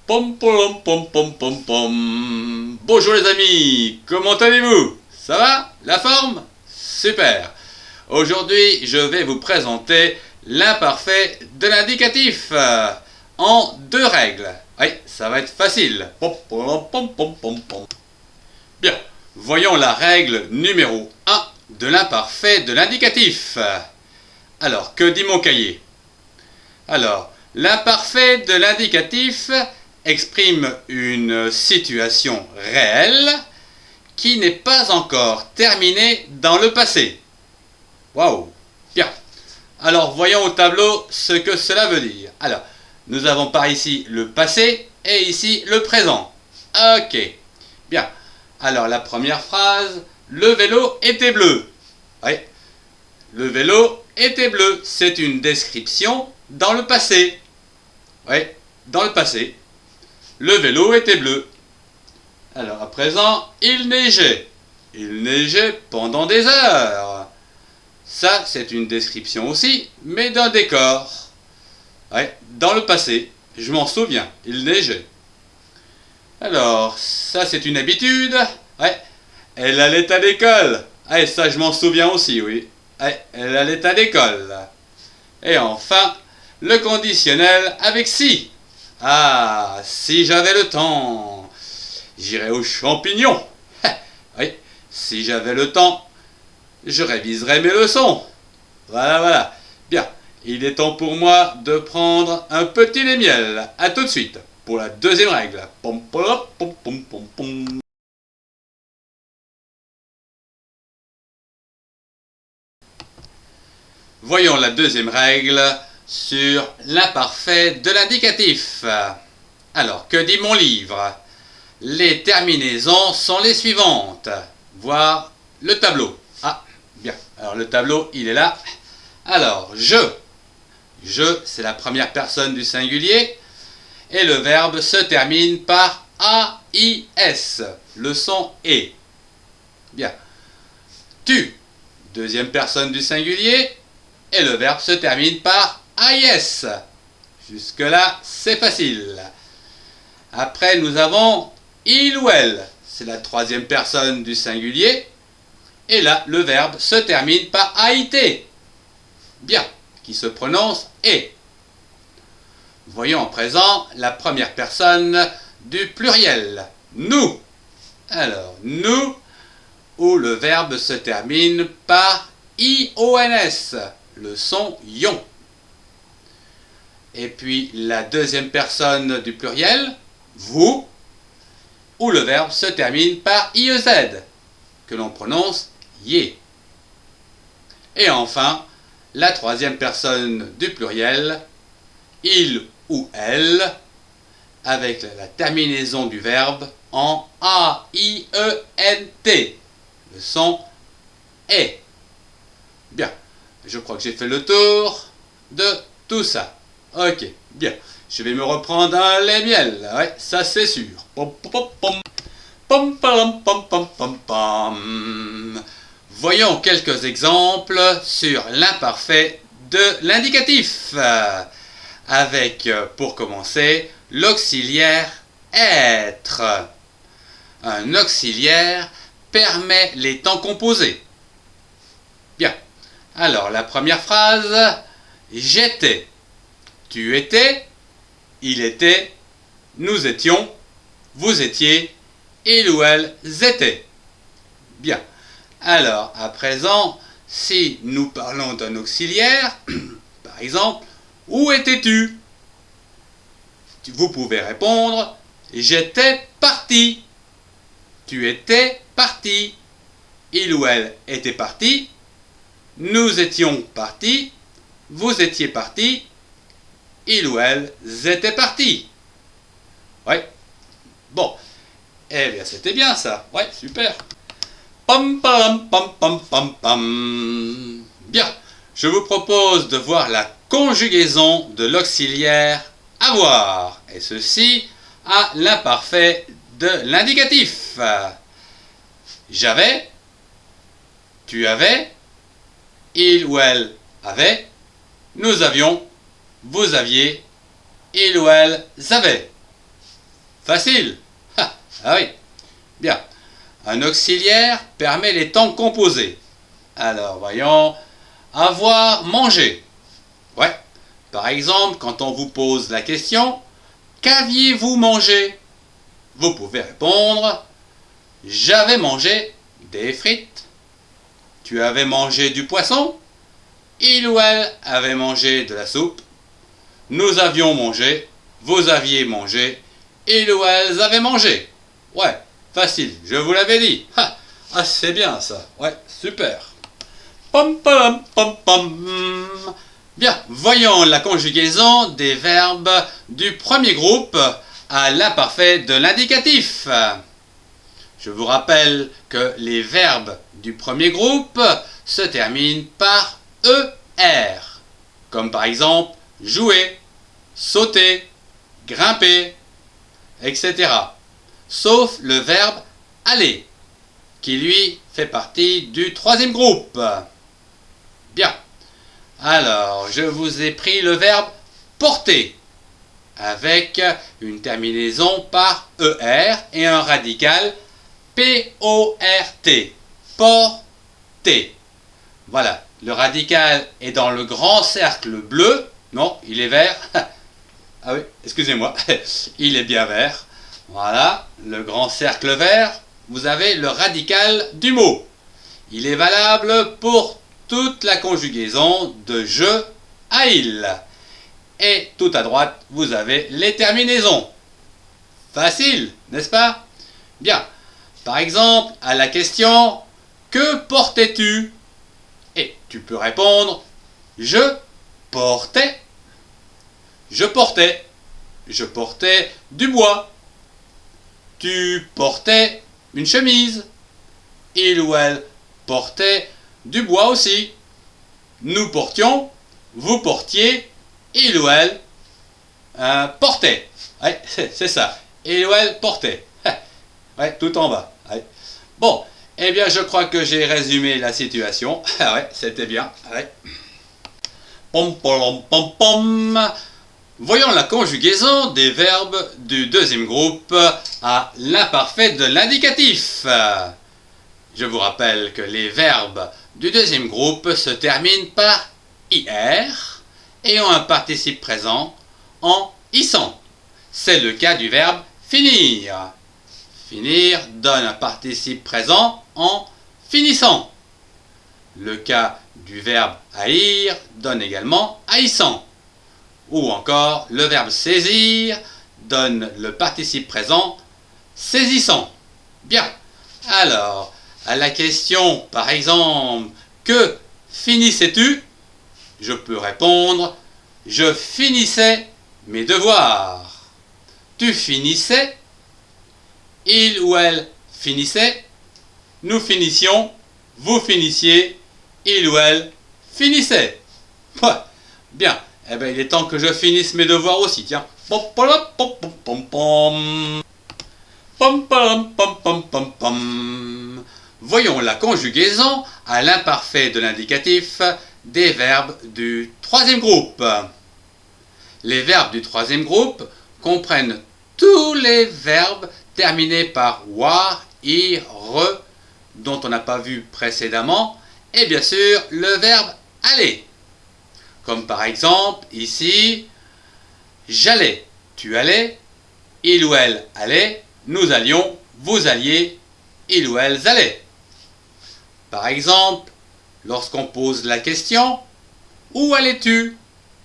Pom pom pom pom pom pom. Bonjour les amis, comment allez-vous? Ça va? La forme? Super. Aujourd'hui, je vais vous présenter l'imparfait de l'indicatif en deux règles. Oui, ça va être facile. Pom pom pom pom pom pom. Bien, voyons la règle numéro 1 de l'imparfait de l'indicatif. Alors, que dit mon cahier? Alors, l'imparfait de l'indicatif exprime une situation réelle qui n'est pas encore terminée dans le passé. Waouh! Bien. Alors, voyons au tableau ce que cela veut dire. Alors, nous avons par ici le passé et ici le présent. Ok. Bien. Alors, la première phrase, le vélo était bleu. Oui. Le vélo était bleu. C'est une description dans le passé. Oui, dans le passé. Le vélo était bleu. Alors à présent, il neigeait. Il neigeait pendant des heures. Ça, c'est une description aussi, mais d'un décor. Ouais, dans le passé, je m'en souviens, il neigeait. Alors, ça c'est une habitude. Ouais, elle allait à l'école. Ouais, ça je m'en souviens aussi, oui. Ouais, elle allait à l'école. Et enfin, le conditionnel avec si. Ah, si j'avais le temps, j'irais aux champignons. Oui, si j'avais le temps, je réviserais mes leçons. Voilà, voilà. Bien, il est temps pour moi de prendre un petit lait miel. A tout de suite pour la deuxième règle. Pom, pom, pom, pom, pom, pom. Voyons la deuxième règle sur l'imparfait de l'indicatif. Alors, que dit mon livre? Les terminaisons sont les suivantes. Voir le tableau. Ah, bien. Alors, le tableau, il est là. Alors, je. Je, c'est la première personne du singulier. Et le verbe se termine par AIS. Le son est. Bien. Tu, deuxième personne du singulier. Et le verbe se termine par AIS. Jusque-là, c'est facile. Après, nous avons il ou elle. C'est la troisième personne du singulier. Et là, le verbe se termine par AIT. Bien, qui se prononce et. Voyons en présent la première personne du pluriel. Nous. Alors, nous, où le verbe se termine par IONS. Le son ion. Et puis la deuxième personne du pluriel, vous, où le verbe se termine par IEZ, que l'on prononce yé. Et enfin, la troisième personne du pluriel, il ou elle, avec la terminaison du verbe en A-I-E-N-T, le son est. Bien. Je crois que j'ai fait le tour de tout ça. Ok, bien. Je vais me reprendre un lait miel. Ouais, ça c'est sûr. Pom pom pom pom pom pom pom pom pom. Voyons quelques exemples sur l'imparfait de l'indicatif. Avec, pour commencer, l'auxiliaire être. Un auxiliaire permet les temps composés. Bien. Alors, la première phrase, j'étais, tu étais, il était, nous étions, vous étiez, il ou elles étaient. Bien. Alors, à présent, si nous parlons d'un auxiliaire, par exemple, où étais-tu? Vous pouvez répondre, j'étais parti. Tu étais parti. Il ou elle était parti. Nous étions partis, vous étiez partis, il ou elles étaient partis. Ouais. Bon. Eh bien, c'était bien ça. Ouais, super. Pam pam pam pam pam pam. Bien. Je vous propose de voir la conjugaison de l'auxiliaire avoir. Et ceci à l'imparfait de l'indicatif. J'avais, tu avais, il ou elle avait, nous avions, vous aviez, il ou elle avait. Facile. Ah oui. Bien. Un auxiliaire permet les temps composés. Alors, voyons. Avoir mangé. Ouais. Par exemple, quand on vous pose la question « Qu'aviez-vous mangé ?» Vous pouvez répondre « J'avais mangé des frites. » Tu avais mangé du poisson? Il ou elle avait mangé de la soupe. Nous avions mangé. Vous aviez mangé. Il ou elles avaient mangé. Ouais, facile, je vous l'avais dit. Ah, c'est bien ça. Ouais, super. Pom pom pom pom. Bien, voyons la conjugaison des verbes du premier groupe à l'imparfait de l'indicatif. Je vous rappelle que les verbes du premier groupe se terminent par ER, comme par exemple jouer, sauter, grimper, etc. Sauf le verbe aller, qui lui fait partie du troisième groupe. Bien. Alors, je vous ai pris le verbe porter, avec une terminaison par ER et un radical P-O-R-T. Porter. Voilà, le radical est dans le grand cercle bleu. Non, il est vert. Ah oui, excusez-moi, il est bien vert. Voilà, le grand cercle vert, vous avez le radical du mot. Il est valable pour toute la conjugaison de je à il. Et tout à droite, vous avez les terminaisons. Facile, n'est-ce pas? Bien. Par exemple, à la question « Que portais-tu » Et tu peux répondre « Je portais. » Je portais. Je portais du bois. Tu portais une chemise. Il ou elle portait du bois aussi. Nous portions, vous portiez, il ou elle portait. Ouais, c'est ça. Il ou elle portait. Ouais, tout en bas. Ouais. Bon, eh bien je crois que j'ai résumé la situation. Ah ouais, c'était bien. Ouais. Pom pom pom pom. Voyons la conjugaison des verbes du deuxième groupe à l'imparfait de l'indicatif. Je vous rappelle que les verbes du deuxième groupe se terminent par IR et ont un participe présent en ISAN. C'est le cas du verbe finir. Finir donne un participe présent en finissant. Le cas du verbe haïr donne également haïssant. Ou encore, le verbe saisir donne le participe présent saisissant. Bien. Alors, à la question, par exemple, que finissais-tu? Je peux répondre, je finissais mes devoirs. Tu finissais? Il ou elle finissait? Nous finissions? Vous finissiez? Il ou elle finissait? Ouais. Bien. Eh bien, il est temps que je finisse mes devoirs aussi, tiens. Pom pom pom pom pom. Pom pom pom pom pom pom. Voyons la conjugaison à l'imparfait de l'indicatif des verbes du troisième groupe. Les verbes du troisième groupe comprennent tous les verbes terminés par war, ir, re, dont on n'a pas vu précédemment, et bien sûr le verbe aller. Comme par exemple, ici, j'allais, tu allais, il ou elle allait, nous allions, vous alliez, il ou elles allaient. Par exemple, lorsqu'on pose la question, où allais-tu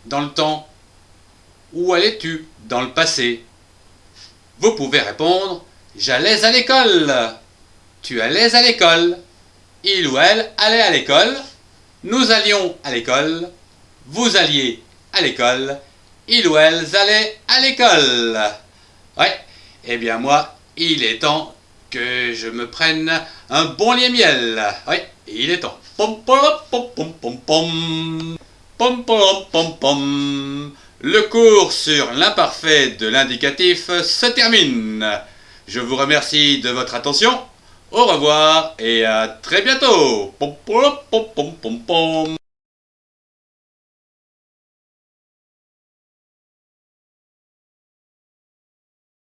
dans le temps? Où allais-tu dans le passé? Vous pouvez répondre, j'allais à l'école, tu allais à l'école, il ou elle allait à l'école, nous allions à l'école, vous alliez à l'école, il ou elles allaient à l'école. Ouais, eh bien moi, il est temps que je me prenne un bon lait-miel. Ouais, il est temps. Pom pom pom pom pom pom. Pom pom pom pom. Le cours sur l'imparfait de l'indicatif se termine. Je vous remercie de votre attention. Au revoir et à très bientôt. Pom pom pom pom pom pom.